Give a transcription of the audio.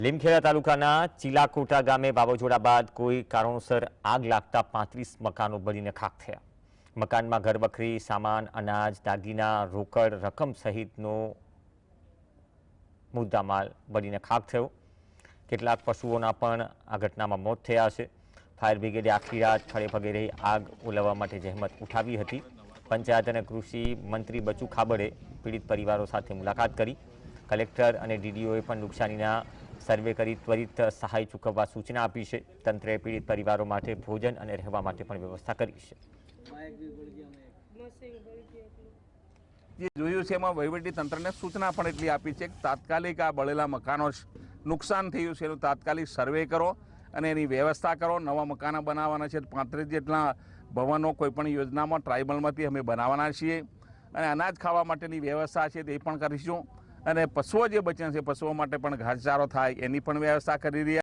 લીમખેડા તાલુકાના ચીલાકોટા ગામે વાવાઝોડા બાદ કોઈ કારણોસર આગ લાગતા 35 મકાનો બળીને ખાખ થયા। મકાનમાં ઘરવખરી સામાન, અનાજ, દાગીના, રોકડ રકમ સહિતનો મુદ્દામાલ બળીને ખાખ થયો। કેટલાક પશુઓના પણ આ ઘટનામાં મોત થયા છે। ફાયર બ્રિગેડે આખી રાત ખડેપગે રહી આગ ઓલવવા માટે જહેમત ઉઠાવી હતી। પંચાયત અને કૃષિ મંત્રી બચુ ખાબડે પીડિત પરિવારો સાથે મુલાકાત કરી। કલેક્ટર અને ડીડીઓએ પણ નુકસાનીના સર્વે કરી ત્વરિત સહાય ચૂકવવા સૂચના આપી છે। તંત્રએ પીડિત પરિવારો માટે ભોજન અને રહેવા માટે પણ વ્યવસ્થા કરી છે। જે જોયું છે એમાં વહીવટી તંત્રને સૂચના પણ એટલી આપી છે કે તાત્કાલિક આ બળેલા મકાનો નુકસાન થયું છે એનું તાત્કાલિક સર્વે કરો અને એની વ્યવસ્થા કરો। નવા મકાનો બનાવવાના છે, 35 જેટલા ભવનો કોઈપણ યોજનામાં ટ્રાઇબલમાંથી અમે બનાવવાના છીએ અને અનાજ ખાવા માટેની વ્યવસ્થા છે તે પણ કરીશું અને પશુઓ જે બચ્યા છે પશુઓ માટે પણ ઘાસચારો થાય એની પણ વ્યવસ્થા કરી રહ્યા।